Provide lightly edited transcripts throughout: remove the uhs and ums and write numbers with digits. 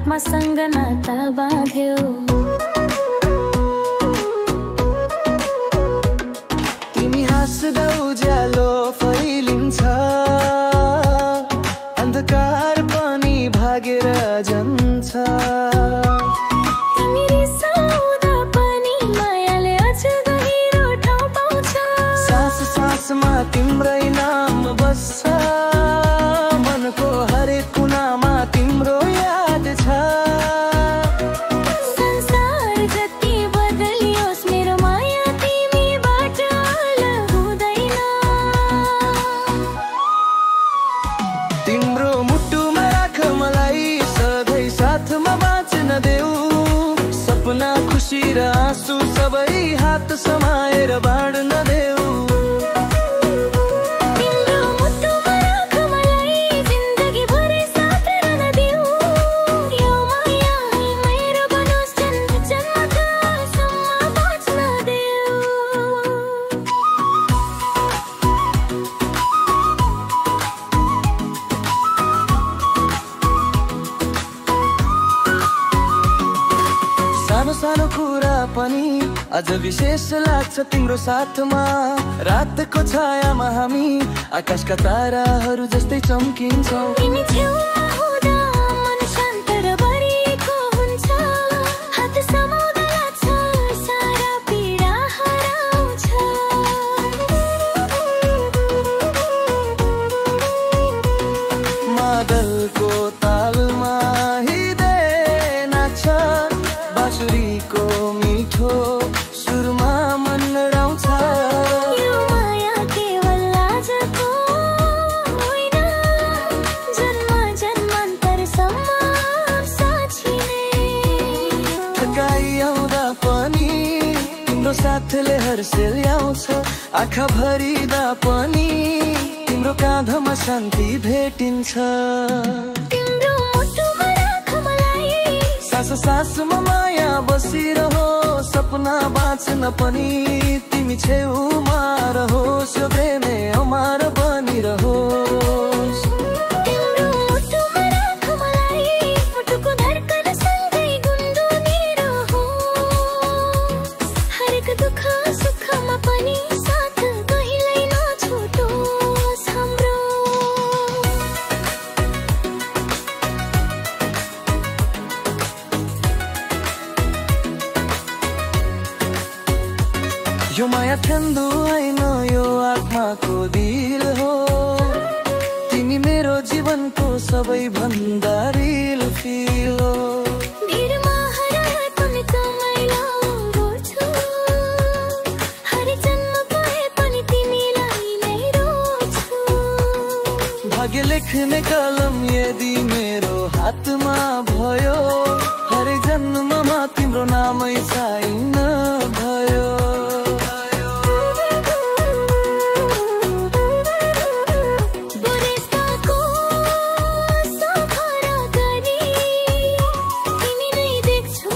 आत्मासँग नाता बाँध्यो। तिमी हाँस्दा उज्यालो फैलिन्छ, अन्धकार पनि भागेर जान्छ। तिमी रिसाउँदा पनि मायाले अझ गहिरो ठाउँ पाउँछ। सास सासमा तिम्रै नाम बस्छ, मनको हरेक कुनामा तिम्रो याद छ। संसार जति बदलियोस् मेरो माया तिमीबाट अलग हुँदैन। तिम्रो मुटुमा राख मलाई, सधैँ साथमा बाँच्न देऊ। सपना खुसी र आँसु सबै हात समाएर बाँड्न देऊ। तिम्रो मुटुमा राख मलाई, जिन्दगीभरै साथ रहन देऊ। यो माया मेरो बनोस् जन्म जन्मकासम्म बाँच्न देऊ। सानो सानो कुरा पनि अझ विशेष लाग्छ तिम्रो साथमा। रातको छायामा हामी आकाशका ताराहरू जस्तै चम्किन्छौँ। तिमी छेउमा हुँदा मन शान्त र भरिएको हुन्छ। हात समाउँदा लाग्छ सारा पीडा हराउँछ। मादलको तालमा हृदय नाच्छ, बाँसुरीको मिठो सुरमा मन रडाउँछ। यो माया केवल आजको होइन, जन्म जन्मान्तरसम्म साथी नै। थकाइ आउँदा पनि तिम्रो साथले हर्षे ल्याउँछ। आँखा भरिदा पनि तिम्रो काँधमा शान्ति भेटिन्छ। तिम्रो मुटुमा राख मलाई, सास सासमा माया बसिरहो। सपना बाँच्न पनि तिमी छेउमा रहोस्, यो प्रेमै अमर बनिरहोस्। तिम्रो मुटुमा राख मलाई, मुटुको धड्कन सँगै गुनगुनिरहोस्। हरेक दुःख सुखमा पनि साथ कहिल्यै नछुटोस् हाम्रो। यो माया ठन्डो होइन, यो आत्माको दिल हो। तिमी मेरो जीवनको सबैभन्दा रिल फिल हो। भिडमा हराए पनि तपाईँलाई रोज्छु, हरेक जन्म पाए पनि तिमीलाई नै रोज्छु। भाग्य लेख्ने कलम यदि मेरो हातमा भयो, हरेक जन्ममा तिम्रो नामै साइन भयो। बुढेसकालको सफर गरी तिमी नै देख्छु।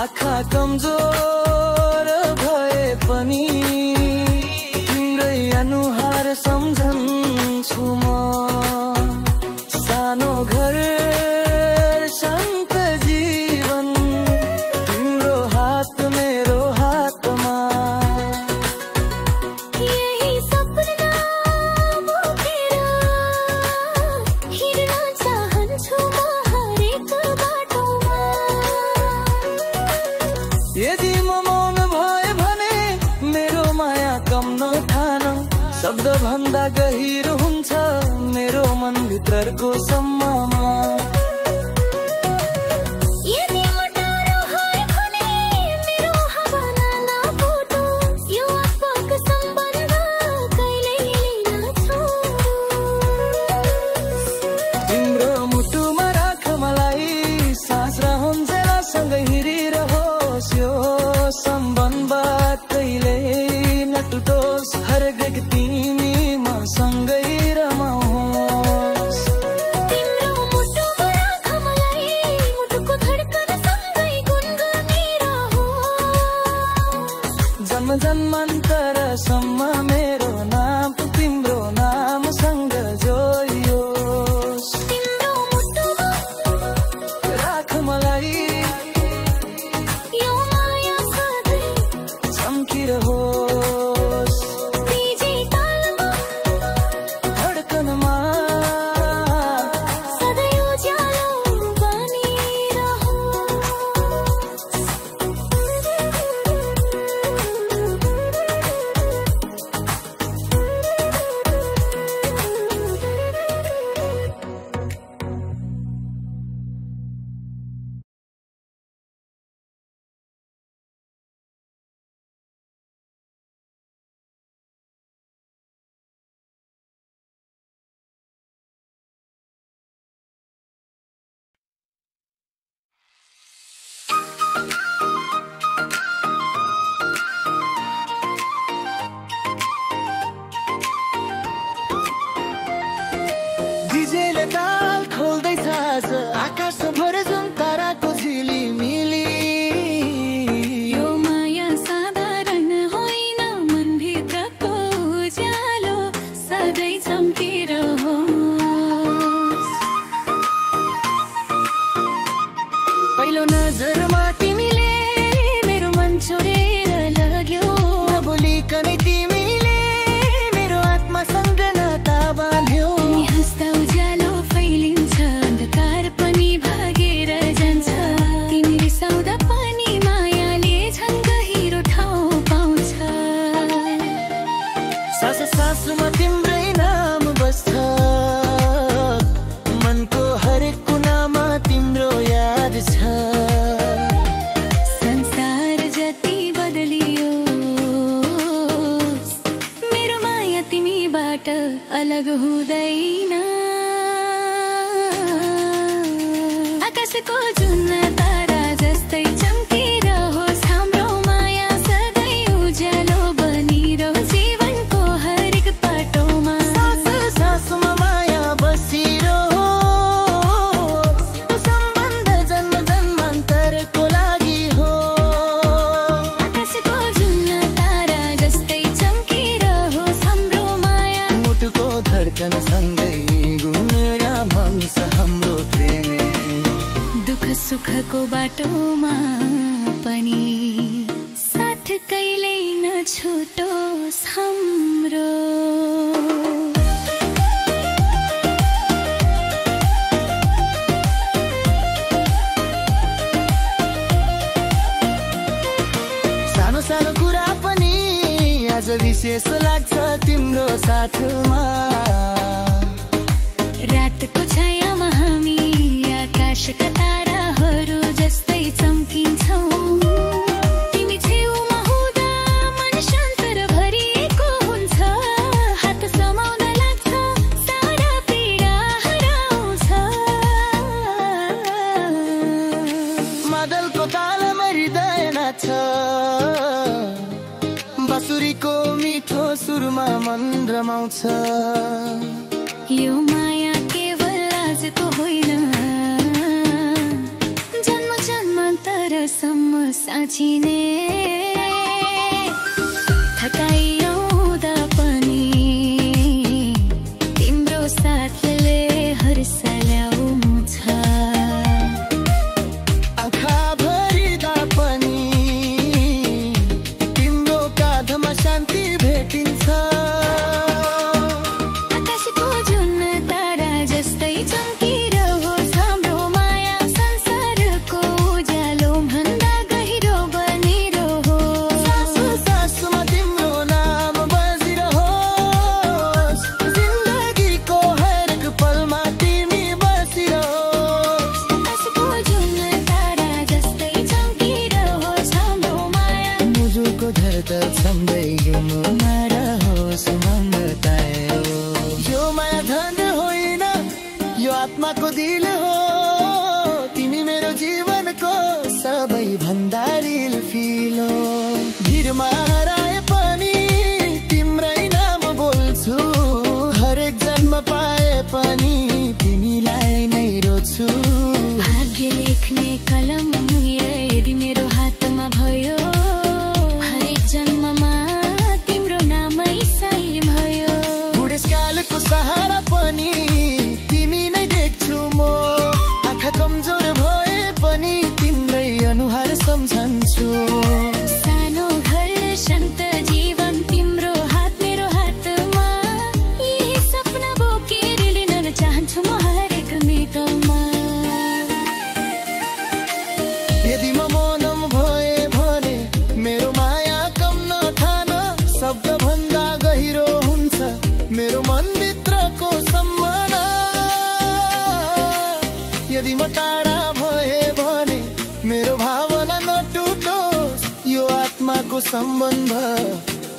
आँखा कमजोर भए पनि तिम्रै अनुहार सम्झन्छु म। सानो घर शान्त जीवन, तिम्रो हात मेरो हातमा। यही सपना बोकेर हिँड्न चाहन्छु म हरेक बाटोमा। यदि म मौन भए भने मेरो माया कम नठान। शब्द भन्दा गहिरो हुन्छ मेरो मनभित्रको सम्ममा। यदि म टाढो भए भने मेरो भावना नफुटोस्। यो आत्माको सम्बन्ध कहिल्यै नछोडोस्। तिम्रो मुटुमा राख मलाई, सास रहन्जेलसँगै हिँडिरहोस्। यो सम्बन्ध कहिल्यै नटुटोस्, हरेक तिमी मसँगै रमाओस्। तिम्रो मेरो नजरमा तिमीले मेरो मन छोडेर लग्यो नबोलिकनै तिमीले मेरो आत्मासँग नाता बाँध्यो तिमी हाँस्दा उज्यालो फैलिन्छ अन्धकार पनि भागेर जान्छ तिमी रिसाउँदा पनि मायाले झन् गहिरो ठाउँ पाउँछ सास सासमा तिम्रै नाम बस्छ मनको हरेक कुनामा तिम्रो याद छ संसार जति बदलियो मेरो माया तिमीबाट अलग हुँदैन आकाशको जुन तारा जस्तै चम्किरहोस् हाम्रो माया सधैँ उज्यालो बनिरहोस् जीवनको हरेक पाटोमा सास सासमा माया बसिरहोस् यो सम्बन्ध जन्म जन्मान्तरको लागि हो आकाशको जुन तारा जस्तै चम्किरहोस् हाम्रो माया मुटुको धड्कन सँगै गुनगुनाउँछ हाम्रो प्रेम दुःख सुखको बाटोमा पनि साथ कहिल्यै नछुटोस् हाम्रो सानो सानो कुरा पनि आज विशेष लाग्छ तिम्रो साथमा रातको छायामा हामी आकाशका ताराहरू जस्तै चम्किन्छौँ तिमी छेउमा हुँदा मन शान्त र भरिएको हुन्छ हात समाउन लाग्छ सारा पीडा हराउँछ मादलको तालमा हृदय नाच्छ बाँसुरीको मिठो सुरमा मन रमाउँछ यो माया केवल आजको होइन जन्म जन्मान्तरसम्म साँचिने थकाइ आउँदा पनि तिम्रो साथले हर्ष ल्याउँछ आँखा भरिदा पनि तिम्रो काँधमा शान्ति भेटिन्छ आकाशको जुन तारा जस्तै चम्किरहोस् हाम्रो माया संसारको उज्यालो भन्दा गहिरो बनिरहोस् सासु सासुमा तिम्रो नाम बजिरहोस् जिन्दगीको हरेक पलमा तिमी बसिरहोस् आकाशको जुन तारा जस्तै चम्किरहोस् हाम्रो माया मुजुको धरतल सँगै गुनगुना रहोस् ममतायो यो माया धन होइन यो आत्माको दिल हो तिमी मेरो जीवनको सबैभन्दा रिल फिल हो भिरमा हराए पनि तिम्रै नाम बोल्छु हरेक जन्म पाए पनि तिमीलाई नै रोज्छु भाग्य लेख्ने कलम यदि मेरो हातमा भयो हरेक जन्ममा तिम्रो नामै सही भयो बुढेसकालको सहारा पनि तिमी नै देख्छु म आँखा कमजोर भए पनि तिम्रै अनुहार सम्झन्छु सानो घर शान्त जीवन तिम्रो हात मेरो हातमा यही सपना बोकेर लिन चाहन्छु म हरेक मितमा यदि म मौनम भए भने मेरो माया कम नठान शब्दभन्दा गहिरो हुन्छ मेरो मनभित्रको सम्मान यदि म टाढा भए भने मेरो भावना नटुटोस् यो आत्माको सम्बन्ध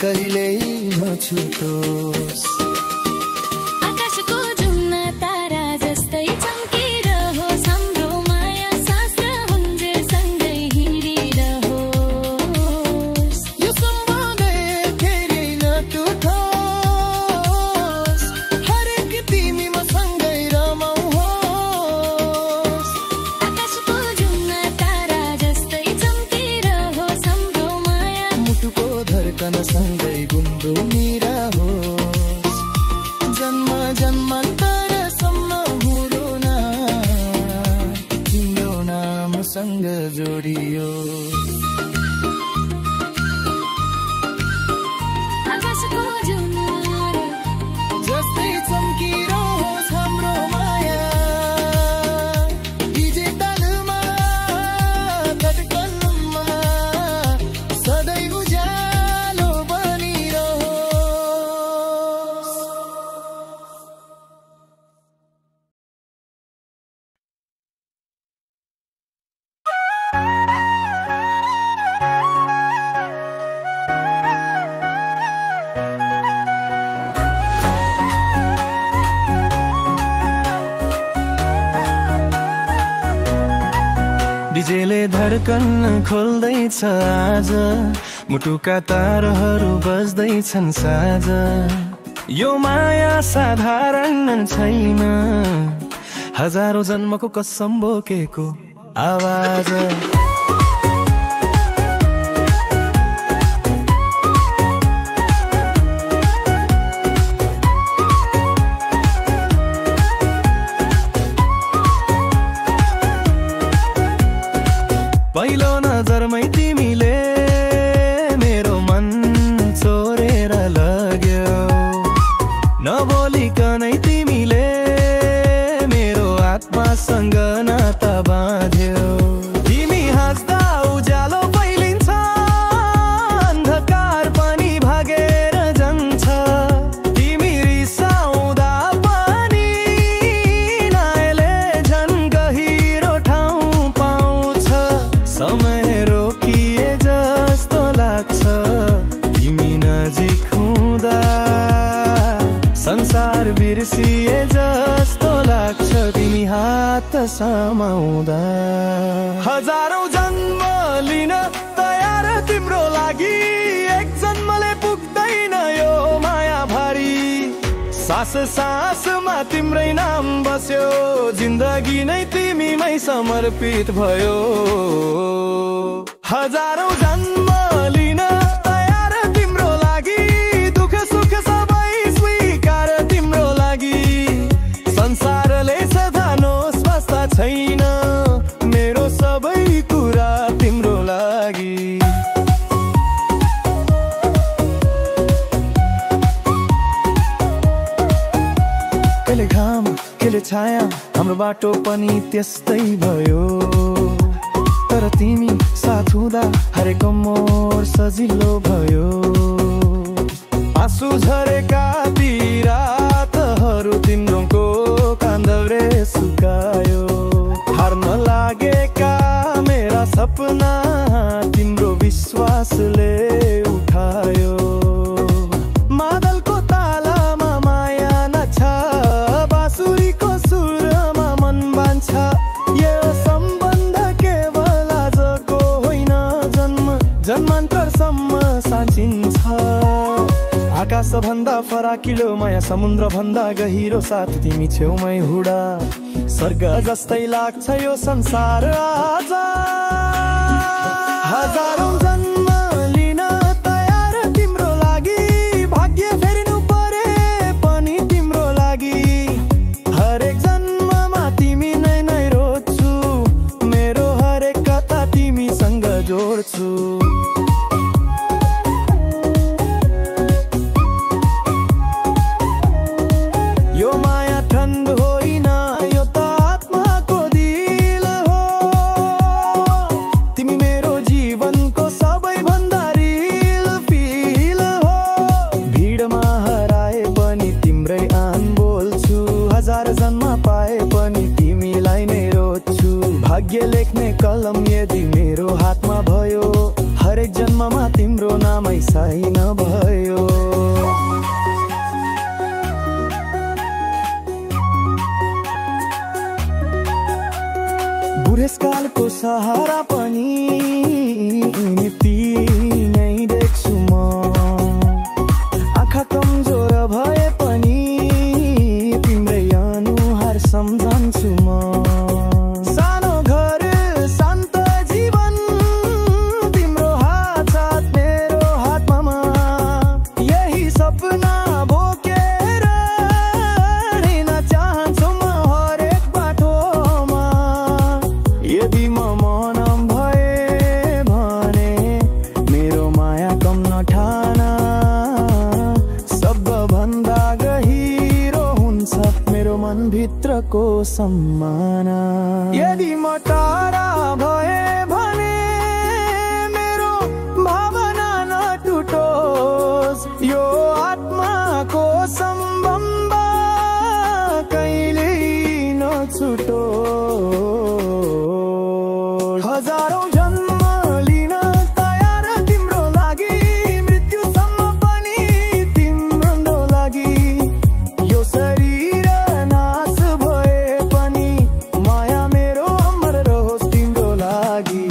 कहिल्यै नछुटोस् आकाशको जुन तारा जस्तै चम्किरहोस् हाम्रो माया सास हुन्जेलसँगै हिँडिरहोस् यो सम्बन्ध फेरि नटुटोस् हरेक तिमी मसँगै रमाउनुहोस् आकाशको जुन तारा जस्तै चम्किरहोस् हाम्रो माया मुटुको धड्कन सँगै गुनगुनिरहोस् सँग जोडियो। आकाशको जुनर जस्तै चम्किरहोस् हाम्रो माया, हिजे तालमा धड्कनमा सधैँ उज्यालो बनिरहोस्। डिजेले धड्कन खोल्दैछ आज, मुटुका तारहरू बज्दैछन् साझ। यो माया साधारण छैन, हजारौं जन्मको कसम बोकेको आवाज। पहिलो नजरमै तिमीले मेरो मन चोरेर लग्यो, नबोलिकनै तिमीले मेरो आत्मासँग नाता बाँध्यो। तिमी हाँस्दा उज्यालो फैलिन्छ, अन्धकार पनि भागेर जान्छ। तिमी रिसाउँदा पनि नायले झन् गहिरो ठाउँ पाउँछ। समय रोकिए जस्तो लाग्छ, तिमी नजिक हुँदा संसार बिर्सिए जस्तो लाग्छ, तिमी हात समाउँदा। हजारौं जन्म लिन तयार तिम्रो लागि, एक जन्मले पुग्दैन यो माया भारी। सास सासमा तिम्रै नाम बस्यो, जिन्दगी नै तिमीमै समर्पित भयो। हजारौं जन्म लिन तयार तिम्रो लागि, दुःख सुख सबै स्वीकार तिम्रो लागि। संसारले सदा नोस्वास्ता छैन, मेरो सबै कुरा तिम्रो लागि। कहिले घाम कहिले छाया, हाम्रो बाटो पनि त्यस्तै भयो। तर तिमी साथ हुँदा हरेक मोड सजिलो भयो। आँसु झरेका ती रातहरू तिम्रो कान्दरे सुकायो। हार्न लागेका मेरा सपना तिम्रो विश्वासले उठायो। मादलको तालामा माया नाच्छ, बाँसुरीको सुरमा मन बान्छ। यो सम्बन्ध केवल आजको होइन, जन्मान्तरसम्म साँचिन्छ। आकाश भन्दा फराकिलो माया, समुद्र भन्दा गहिरो साथ तिमी छेउमै हुँदा। स्वर्ग जस्तै लाग्छ यो संसार आज। हजारौं जन्म लिन तयार तिम्रो लागि, भाग्य फेर्नु परे पनि तिम्रो लागि। हरेक जन्ममा तिमी नै रोज्छु, मेरो हरेक कथा तिमीसँग जोड्छु। यो माया ठण्ड होइन, यो त आत्माको दिल हो। तिमी मेरो जीवनको सबैभन्दा रिल फिल हो। भिडमा हराए पनि तिम्रै आन बोल्छु, हजार जन्म पाए पनि तिमीलाई नै रोज्छु। भाग्य लेख्ने कलम यदि मेरो हातमा भयो, हरेक जन्ममा तिम्रो नामै साइन भयो। बुढेसकालको सहारा पनि तिमी देख्छु म। आँखा कमजोर भए पनि तिम्रै अनुहार सम्झन्छु म। सानो घर शान्त जीवन तिम्रो हात साथ मेरो हातमा। यही सपना बोकेर हिँड्न चाहन्छु म हरेक बाटोमा। यदि म मन को सम्मान। यदि म टाढा भए भने मेरो भावना नटुटोस्, यो आत्माको सम्बन्ध कहिल्यै नछुटोस्। हजारौं जन्म लिन तयार तिम्रो लागि, मृत्युसम्म पनि तिम्रो लागि। यो शरीर नाश भए पनि माया मेरो अमर रहोस् तिम्रो लागि।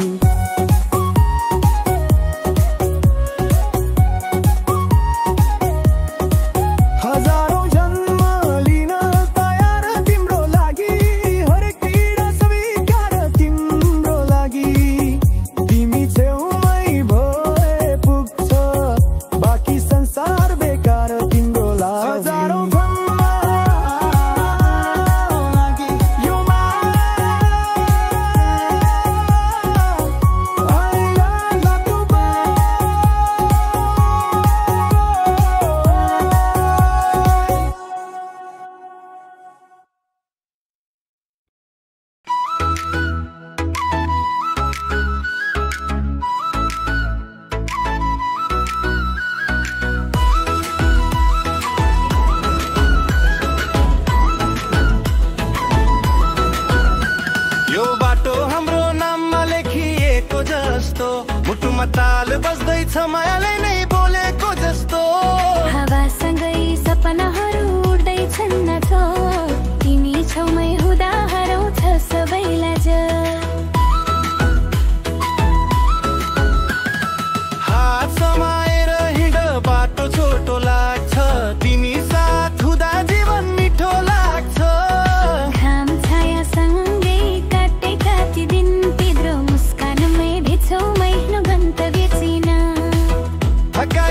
हजारौं जन्म लिन तयार तिम्रो लागि, हरेक पीडा स्वीकार तिम्रो लागि। तिमी छेउमै भए पुग्छ, बाँकी संसार बेकार तिम्रो लागि। हजारौं जन्म लागि यो यो बाटो हाम्रो नाममा लेखिएको जस्तो, मुटुमा ताल बज्दैछ मायाले नै बोलेको जस्तो। हावासँगै सपनाहरू उड्दैछन् नाचो, तिमी छेउमै हुँदा हराउँछ सबैलाई ज। हात समाएर हिँड बाटो छोटो लाग्छ, तिमी साथ हुँदा जीवन मिठो लाग्छ। घाम छायासँगै काटेका ती दिन, तिम्रो मुस्कानमै भिछौँ मै गन्तव्य चिन। थका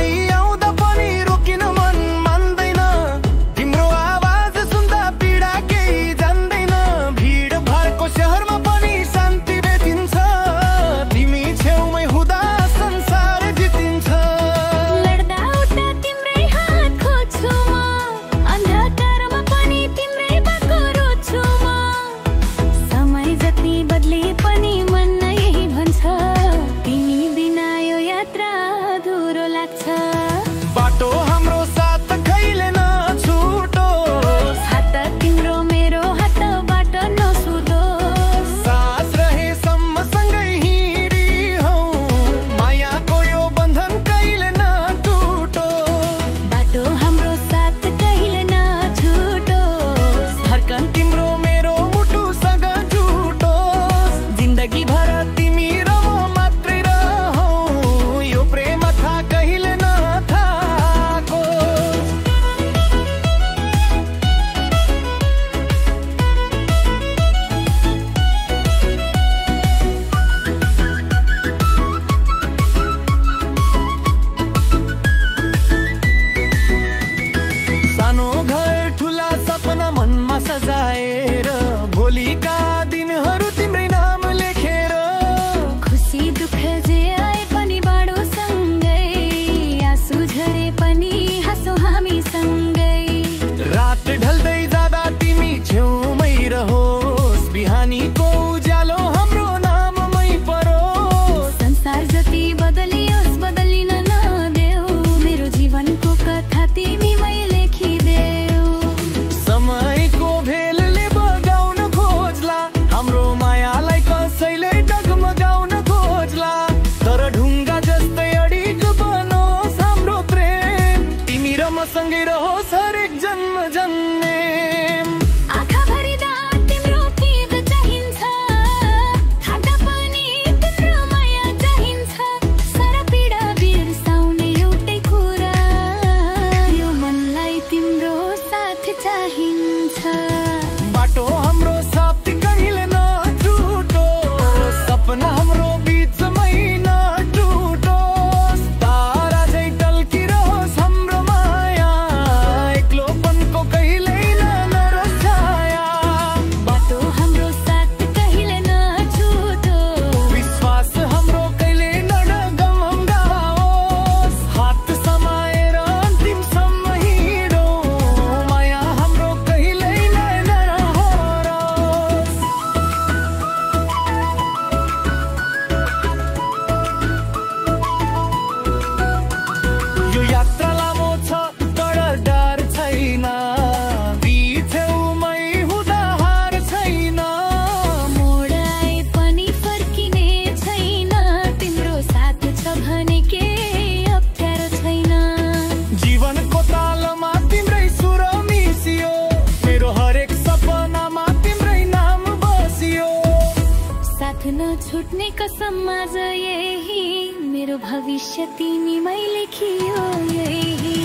छुट्ने कसम आज यही मेरो भविष्य तिमीमै लेखियो यही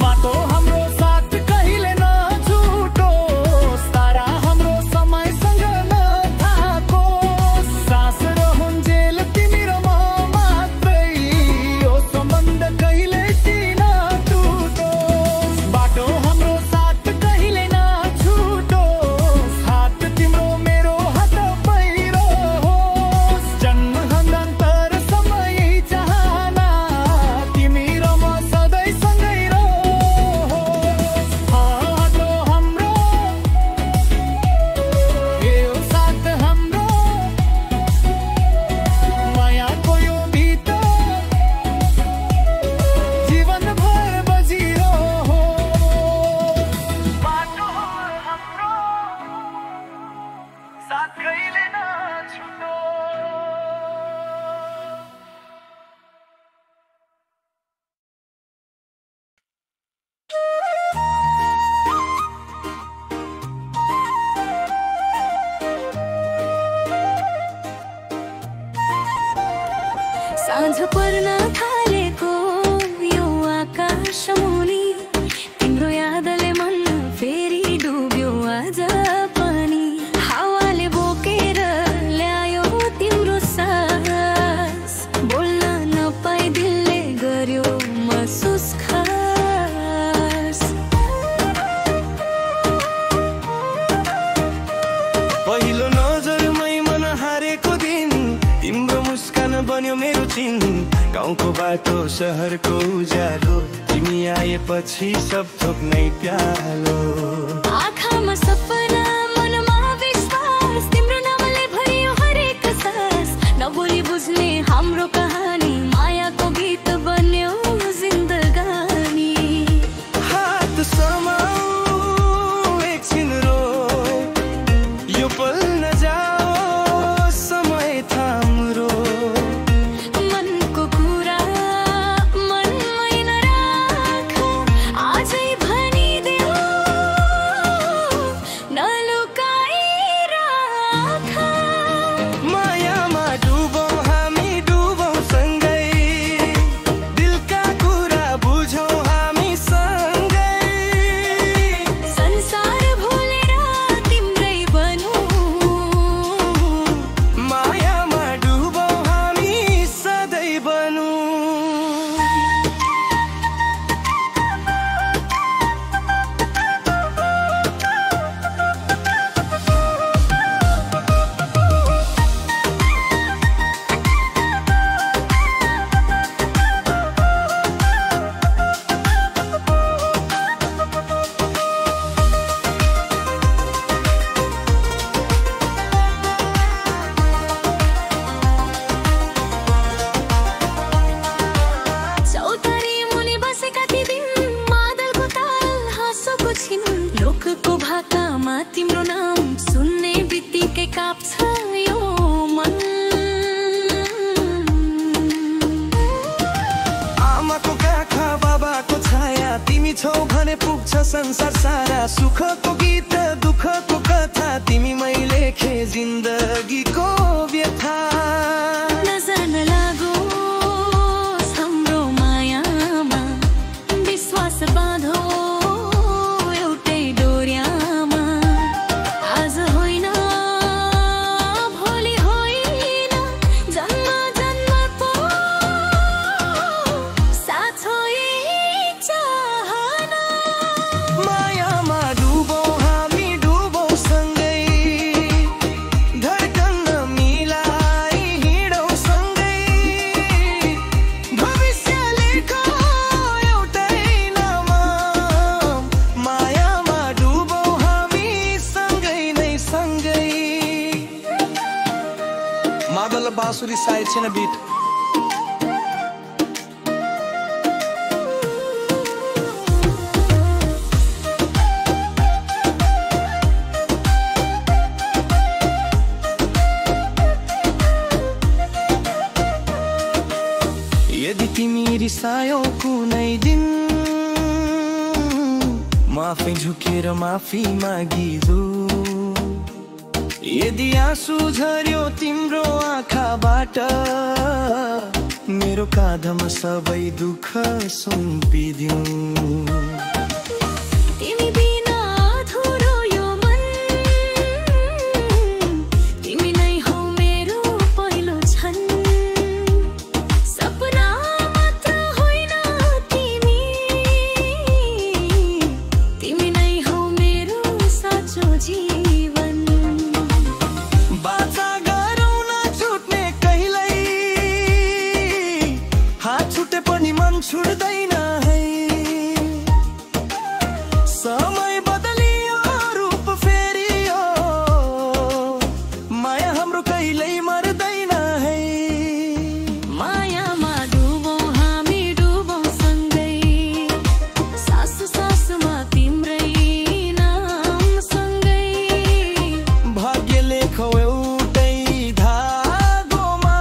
बाटो हाम्रो साथ कहिले नछुटोस् तारा हाम्रो समयसँग नथाकोस् सास रहुन्जेल तिमी र म मात्रै यो सम्बन्ध कहिले नटुटोस् बाटो हाम्रो साथ कहिले नछुटोस् हात तिम्रो मेरो हात पहिरोस् जन्म हन्दान्तर समय चाहना तिमी र म सधैँ सँगै रहोस् बाटो हाम्रो यो साथ हाम्रो मायाको यो भित्र जीवनभर बजिरहोस् बाटो हाम्रो साथ कहिले नछुटोस् साँझ पर्न थालेको यो आकाश मुनि तिम्रो यादले मन फेरि डुब्यो आज पनि हावाले बोकेर ल्यायो तिम्रो सास बोल्न नपाई दिलले गर्यो महसुस खास पहिलो नजरमै मन हारेको दिन तिम्रो मुस्कान बन्यो मेरो चिन गाउँको बाटो शहरको उज्यालो तिमी आएपछि सब थोक नै प्यालो आँखामा सपना मनमा विश्वास तिम्रो नामले भरियो हरेक सास नबोली बुझ्ने हाम्रो कहानी मायाको गीत बन्यो जिन्दगानी हात समाऊ एकछिन रो यो पल नजाओस् समय थाम्रो मनको कुरा मनमै नराख आजै भनिदेऊ नलुकाई राख मायामा डुबौँ हामी डुबौँ सँगै दिलका कुरा बुझौँ हामी सँगै संसार भुलेर तिम्रै बनौँ मायामा डुबौँ हामी सधैँ बनौँ चौतारी मुनि बसेका ती दिन मादलको ताल हाँसोको छिन लोकको भाकामा तिम्रो नाम सुन्ने बित्तिकै काप्छ यो मन आमाको काखा बाबाको छाया तिमी छौ भने पुग्छ संसार सारा सुखको गीत दुःखको कथा तिमीमै लेखे जिन्दगीको व्यथा नजर नलागोस् हाम्रो मायामा विश्वास बाँधो एउटै डोर्यामा आज होइन भोलि होइन जन्म जन्मको साथ हो यही चाहना मायामा डुबौँ हामी डुबौँ सँगै धड्कन मिलाई हिँडौँ सँगै भविष्य लेखौँ एउटै नाम मायामा डुबौँ हामी सँगै नै सँगै मादल बाँसुरी सायद छैन बिट यदि तिमी रिसायौ कुनै दिन म आफै झुकेर माफी मागिदु यदि आँसु झर्यो तिम्रो आँखाबाट मेरो काँधमा सबै दुःख सुम्पिदिऊ तिमी बिना अधुरो यो मन तिमी नै हौ मेरो पहिलो क्षण सपना मात्र होइन तिमी तिमी नै हौ मेरो साँचो जीवन बाचा गरौँ न छुट्ने कहिल्यै हात छुटे पनि मन छुट्दैन है समय बदलियो रूप फेरियो माया हाम्रो कहिल्यै मर्दैन है मायामा डुबौँ हामी डुबौँ सँगै सासु सासुमा तिम्रै नाम सँगै भाग्य लेखौ एउटै धागोमा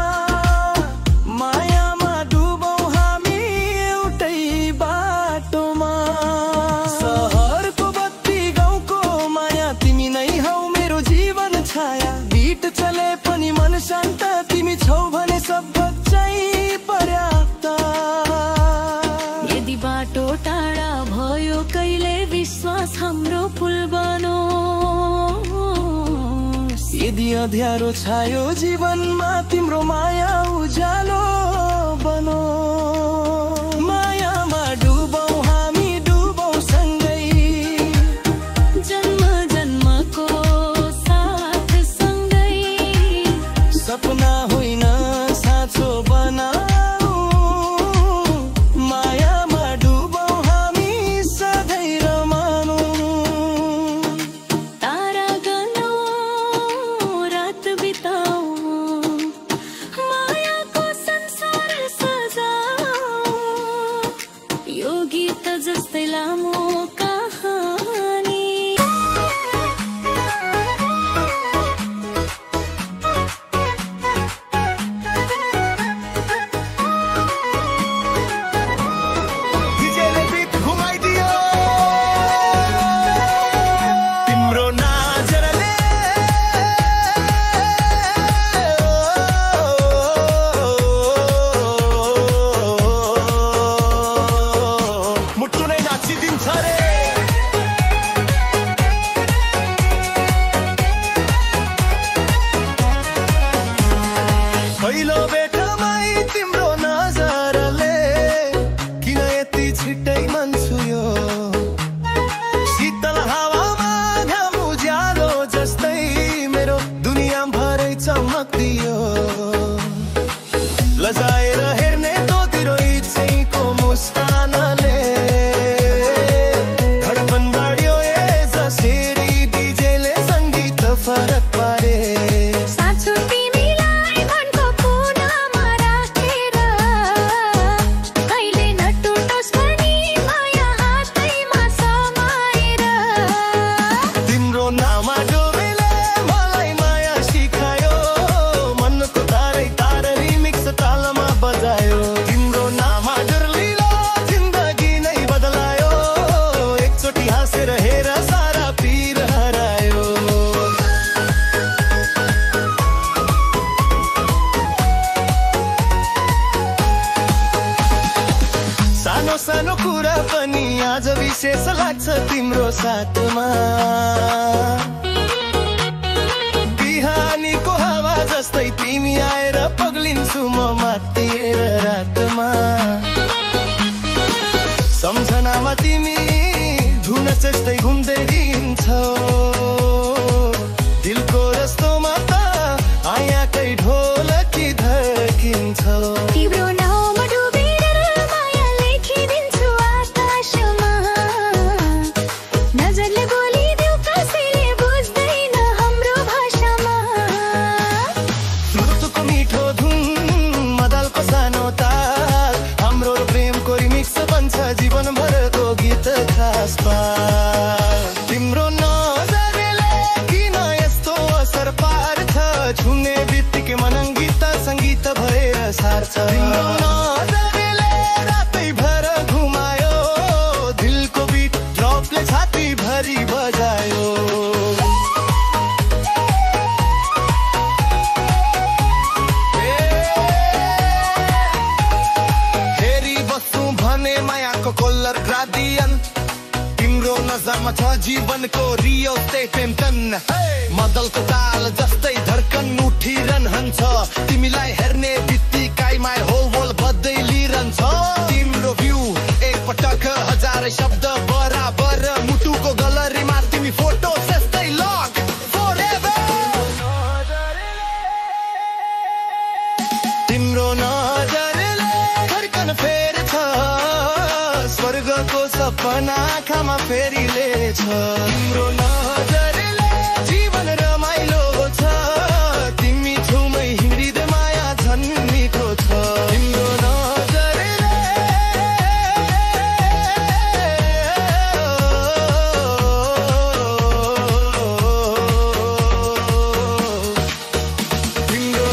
मायामा डुबौँ हामी एउटै बाटोमा सहरको बत्ती गाउँको माया तिमी नै हौ मेरो जीवन छाया बिट चले पनि मन शान्त तिमी छौ भने सब चाहिँ पर्याप्त यदि बाटो टाढा भयो कहिले विश्वास हाम्रो पुल बनोस् यदि अँध्यारो छायो जीवनमा तिम्रो माया उज्यालो बनो मायामा डुबौँ हामी डुबौँ सँगै जन्म जन्मको साथ सँगै सपना होइन साँचो बनाऊ मायामा डुबौँ हामी सधैँ रमाउँ तारा गनौँ रात बिताऊ मायाको संसार सजाऊ यो गीत जस्तै लामो कहानी डीजेले बिट घुमाइदियो तिम्रो नजरले मुटु नै नाचिदिन्छ रे पहिलो भेटमै तिम्रो नजरले किन यति छिट्टै मन छुयो शीतल हावामा घाम उज्यालो जस्तै मेरो दुनिया भरै चमक्दियो लजाएर हेर्ने तँतिरो इच्छैको मुस्कानले धडकन बढ्यो जसरी डीजेले सङ्गीत फरक पारे साँचो तिमीलाई मनको कुनामा राखेर कहिले नटुटोस् भनी माया हातैमा समाएर तिम्रो नाममा डोबेले मलाई माया सिकायो मनको तारै ताररी मिक्स तालमा बजायो तिम्रो नाममा डरलिलो जिन्दगी नै बदलायो एकचोटि हाँसेर हेर सारा पीर हरायो सानो सानो कुरा पनि आज विशेष लाग्छ तिम्रो साथमा बिहानीको हावा जस्तै तिमी आएर पग्लिन्छु म मातिएर रातमा सम्झनामा तिमी धुन जस्तै घुम्दै हिँड्छौ दिलको रस्तोमा त आयाकै ढोलकी धर्किन्छौ तिम्रो नाउँमा डुबेर माया लेखिदिन्छु आकाशमा नजरले बोलिदेऊ कसैले बुझ्दैन हाम्रो भाषामा तुतुको मिठो धुन मदलको सानो ताल हाम्रो प्रेमको रिमिक्स बन्छ जीवनभरको गीत खास पाल तिम्रो नजरले किन यस्तो असर पार्छ छुने बित्तिकै मनङ्गित सङ्गीत भएर सार्छ तिम्रो नजरले रातैभर घुमायो दिलको बिट ड्रपले छाती भरि बजायो यात्रामा छ जीवनको रियो सेफेम्टन मदलको ताल जस्तै धड्कन उठिरहन्छ तिमीलाई हेर्ने बित्तिकै माई होल वर्ल्ड बदलिरहन्छ तिम्रो भ्यू एक पटक हजार शब्द बराबर मुटुको गलरीमा तिमी फोटो जस्तै लक तिम्रो नजरले धड्कन फेर्छ स्वर्गको सपना आँखामा फेरिलेछ तिम्रो नजरले जीवन रमाइलो छ तिमी छुमै हृदय माया झन् मिठो छ तिम्रो नजरले तिम्रो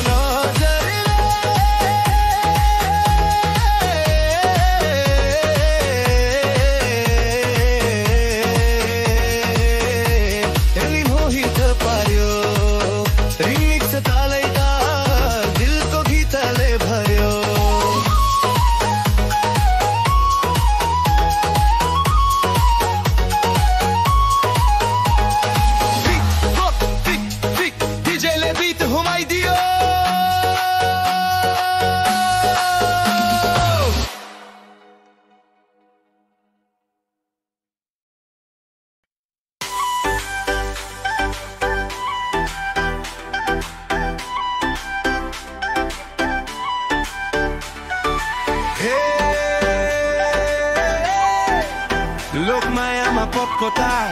लोकमायामा पक्को ताल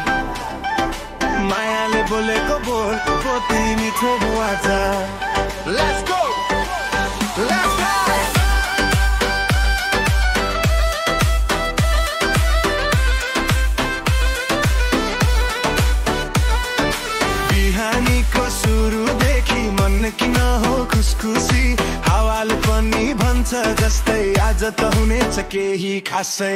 मायाले बोलेको बोल कति मिठो वाचा लेट्स गो लेट्स डान्स बिहानीको सुरुदेखि मन किन हो खुसखुसी हावाले पनि भन्छ जस्तै आज त हुनेछ केही खासै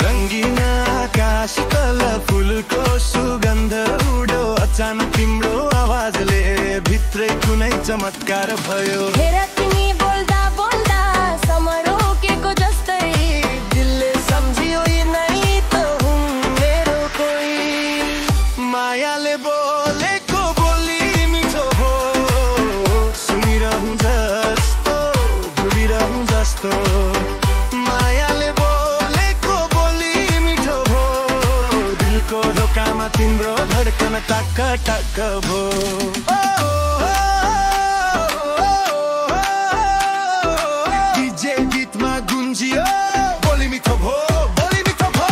रंगीन आकाश तल फुलको सुगन्ध उडो अचानक तिम्रो आवाजले भित्रै कुनै चमत्कार भयो हेर तिमी बोल्दा बोल्दा समरोकेको जस्तै दिलले सम्झियो नै त हुँ मेरो कोही मायाले बोलेको बोली मिठो हो सुनिरहँ जस्तो डुबिरहँ जस्तो मायाले ढोकामा तिम्रो धड्कन टक टक भो डीजे गीतमा गुन्जियो बोली मिठो भो बोली मिठो भो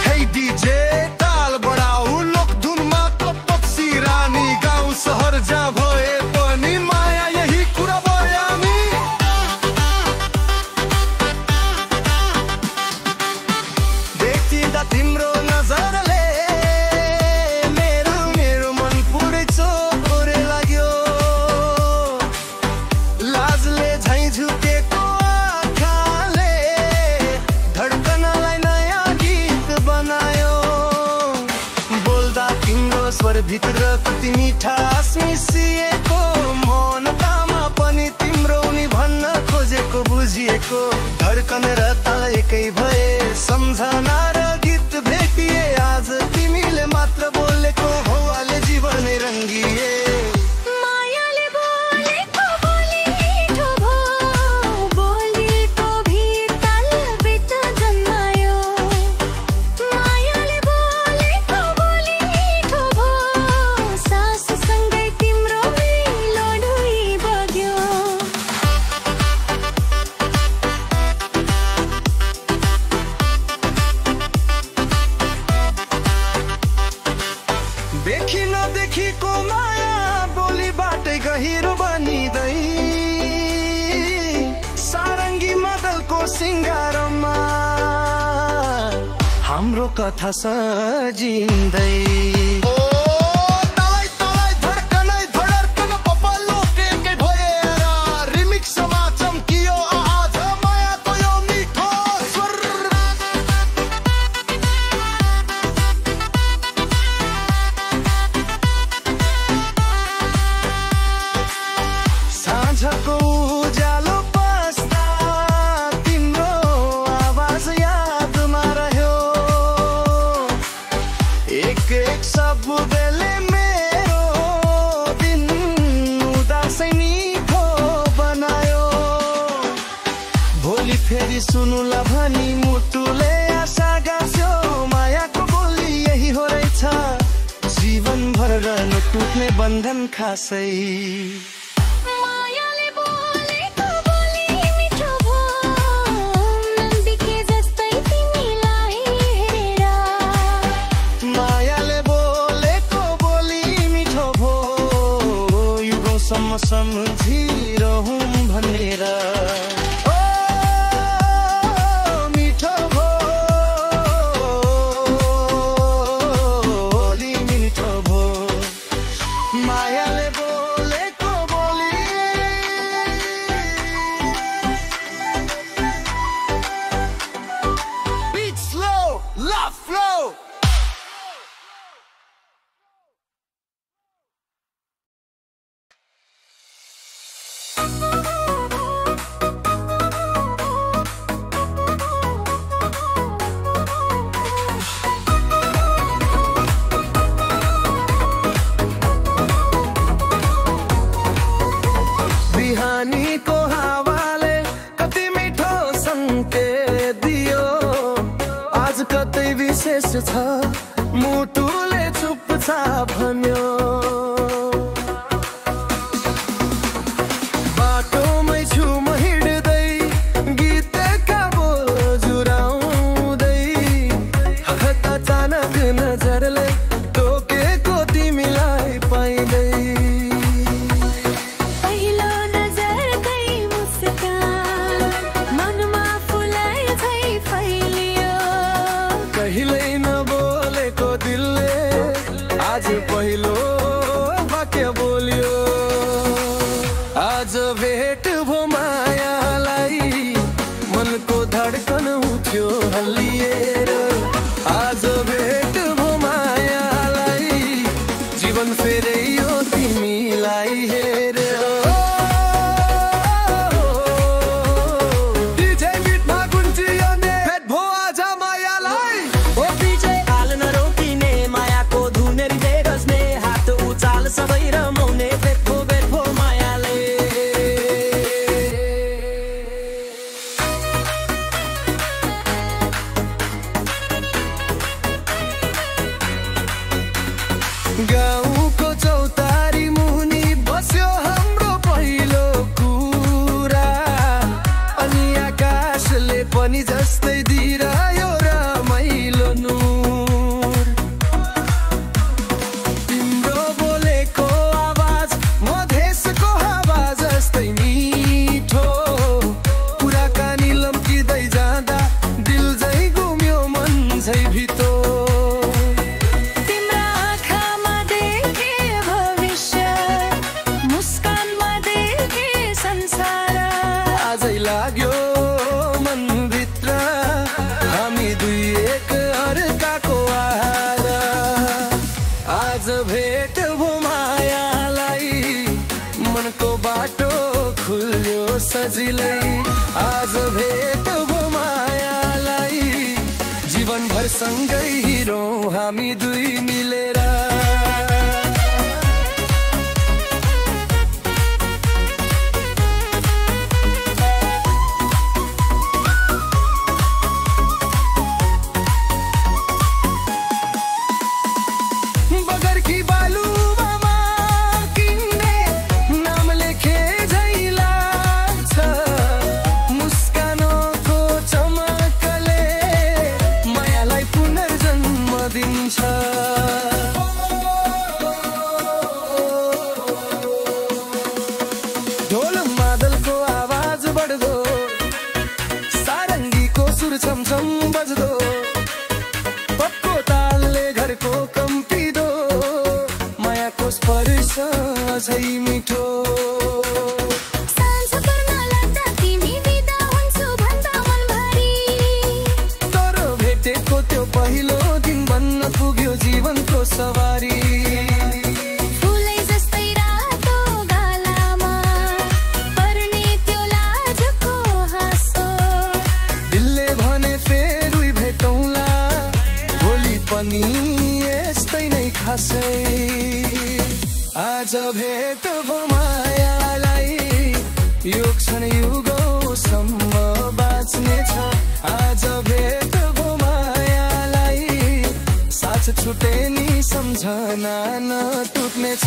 हे डीजे ताल बढाऊ लोक धुनमा कपसी रानी गाउँ सहर जा भए पनि माया यही कुरा बयामी देखिँदा तिम्रो नजरले मेरो मेरो मन पुरै चोरे लाग्यो लाजले झैँ झुकेको आँखाले धड्कनलाई नयाँ गीत बनायो बोल्दा तिम्रो स्वर भित्र कति मिठास मिसिएको मौनतामा पनि तिम्रो नि भन्न खोजेको बुझिएको धड्कन र ताल एकै भए सम्झना र गीत भेटिए आज तिमीले मात्र बोलेको हौवाले जीवन रङ्गिए मायाले बोलेको बोली मिठो भो बोलीको भित्ताल बिच जन्मायो मायाले बोलेको बोली मिठो भो सासुसँगै तिम्रो मिलो ढुई बग्यो देखि नदेखिको माया बोली बाटै गहिरो बनिँदै सारङ्गी मदलको सिङ्गारमा हाम्रो कथा सजिँदै फेरि सुनुला भनी मुटुले आशा गाँस्यो मायाको बोली यही हो रहेछ जीवन भर रहनु टुट्ने बन्धन खासै मायाले बोलेको बोली मिठो भो नन्दिके जस्तै तिमीलाई हेरेर मायाले बोलेको बोली मिठो भो युगौँसम्म सम्झिरहौँ भनेर बिहानीको हावाले कति मिठो संकेत दियो आज कतै विशेष छ मुटुले चुपचाप भन्यो बाटोमै छु म हिँड्दै गीतका बोल जुराउँदै अचानक नजरले तोकेको तिमीलाई पाइँदै पहिलो वाक्य बोल्यो आज भेट भो मायालाई मनको धड्कन उठ्यो हल्लिएर आज भेट भो मायालाई जीवन फेरै यो तिमीलाई हेरेर सबै रमाउने बेटको बेटको मायाले गाउँको चौतारी मुनि बस्यो हाम्रो पहिलो कुरा अनि आकाशले पनि जस्तै दिइरह्यो रमाइलो नुर तिम्रो बोलेको आवाज मधेसको हावा जस्तै मिठो कुराकानी लम्किँदै जाँदा दिल झै घुम्यो मन झै भितो तिम्रो आँखामा देखे भविष्य मुस्कानमा देखे संसार आजै लाग्यो मनभित्र हामी दुई एक अर्काको आहार आज भेट भो मायालाई मनको बाटो खुल्यो सजिलै आज भेट भो मायालाई जीवनभर सँगै हिँडौँ हामी दुई मिलेर बगरकी बालुवामा किन्ने नाम लेखे झै लाग्छ मुस्कानको चमकले मायालाई पुनर्जन्म दिन्छ ढोल मादलको आवाज बढ्दो सारङ्गीको सुर छमछम बज्दो पक्को तालले घरको कम्पिदो मायाको स्पर्श झै मिठो साँझ पर्न लाग्दा तिमी बिदा हुन्छु भन्दा मनभरि तर भेटेको त्यो पहिलो दिन बन्न पुग्यो जीवनको सवारी फुलै जस्तै रातो गालामा पर्ने त्यो लाजको हाँसो दिलले भने फेरि भेटौँला भोलि पनि यस्तै नै खासै आज भेट भो मायालाई यो क्षण युगौँसम्म बाँच सोच्नेछ आज भेट भो मायालाई साथ छुटे नि सम्झना नटुट्नेछ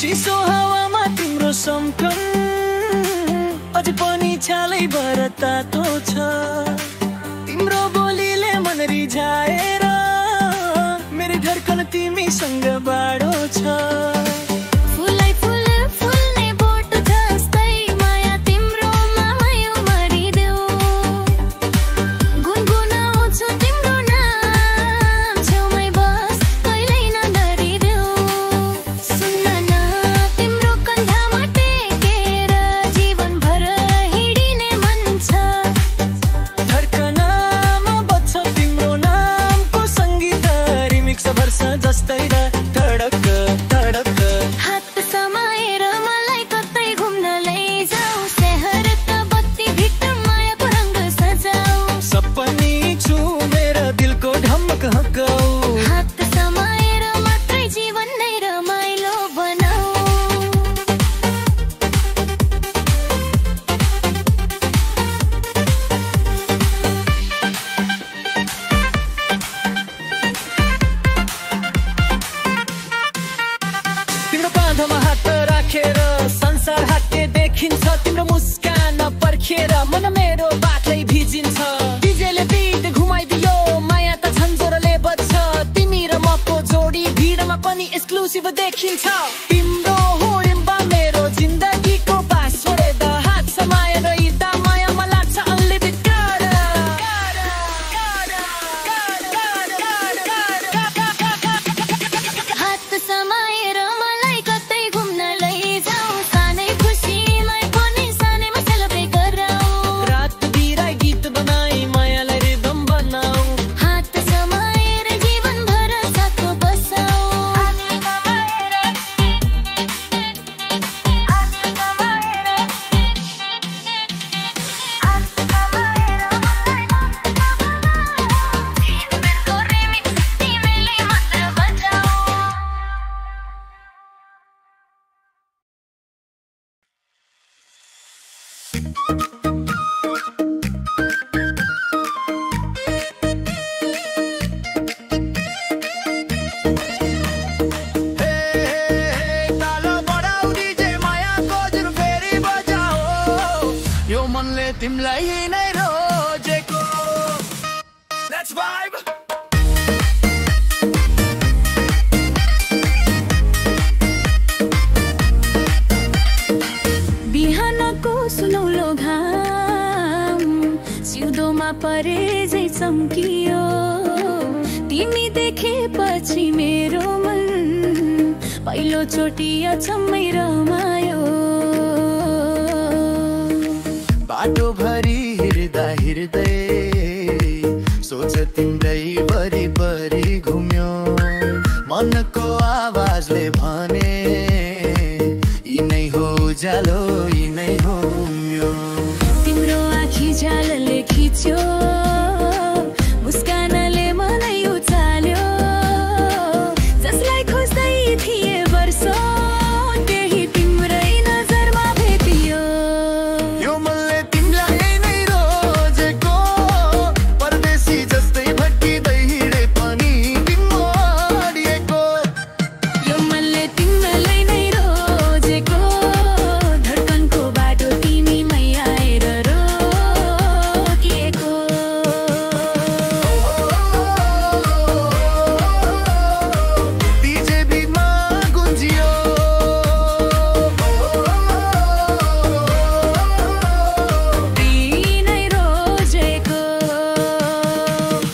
चिसो हावामा तिम्रो सम्कन अझै पनि छालै भर तातो छ तिम्रो बोलीले मन रिझाएर मेरो धड्कन तिमीसँग बाडो छ संसार हाते देखिन्छ तिम्रो मुस्कान पर्खेर मन मेरो बाटै भिजिन्छ डीजेले बीट घुमाइदियो माया त झन्झोरले बज्छ तिमी र मको जोडी भिडमा पनि एक्सक्लुसिभ देखिन्छ तिम्रो होइम्बा मेरो जिन्दगीको बास छोडेर हात समाएर हिँड्दा मायामा लाग्छ अनलिमिटेड हात समाएर मलाई कतै घुम्न लैजाऊ सानै खुसीलाई पनि सानैमा सेलिब्रेट गराऊ रात बिराई गीत बनाई मायालाई रिदम बनाऊ हात समाएर जीवनभर साथमा बसाऊ तिमलाई नै रोजेको Let's vibe बिहान छायामा परे झै चम्कियो तिमी देखेपछि मेरो मन पहिलो चोटि अचम्मै रमायो बाटो भरि हिँड्दा हिँड्दै सोच तिम्रै वरिपरि घुम्यो मनको आवाजले भने यिनै हो उज्यालो यिनै हो उम्यो तिम्रो आँखी झ्यालले खिच्यो मुस्कानले मलाई उचाल्यो जसलाई खोज्दै थिए वर्षौं त्यही तिम्रै नजरमा भेटियो यो मनले तिमीलाई नै रोजेको परदेशी जस्तै भट्किँदै हिँडे पनि तिम्रो अडिएको यो मनले तिमीलाई नै रोजेको धड्कनको बाटो तिमीमै आएर रोकिएको डीजे बिटमा गुन्जियो तिनै रोजेको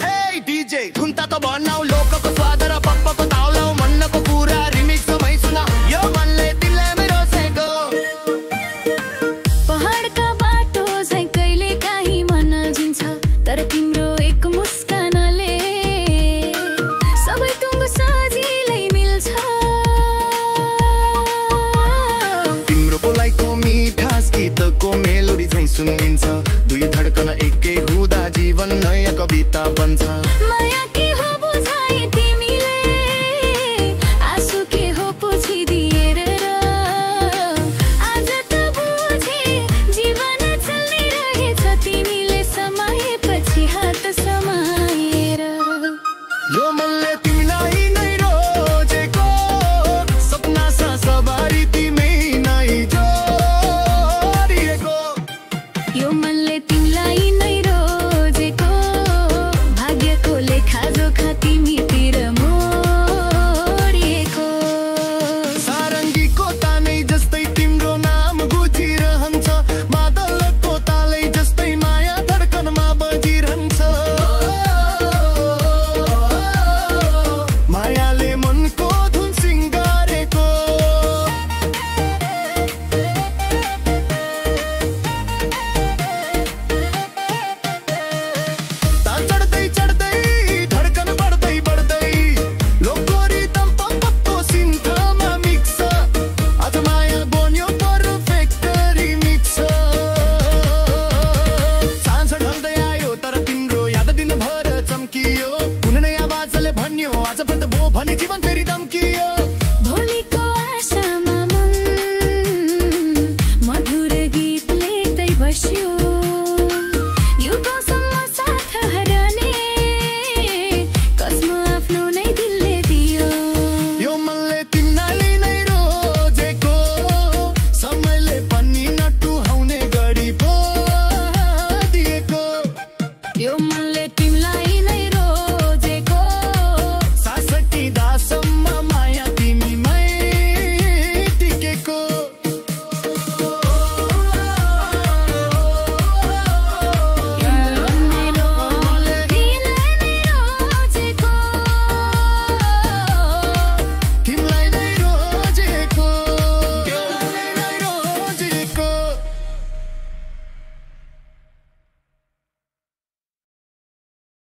हे डीजे धुन त बनाऊ लोकको स्वाद र पप्पको ताउलाऊ मनको कुरा रिमिक्स मै सुना यो मनले तिमीलाई नै रोजेको पहाडका बाटो झै कहिले काहीँ मन जिन्छ तर तिम्रो एक मुस्कानले सबै तुङ्ग सजिलै मिल्छ तिम्रो बोलाइको मिठास गीतको मेलोडी झैं सुनिन्छ दुई धड्कन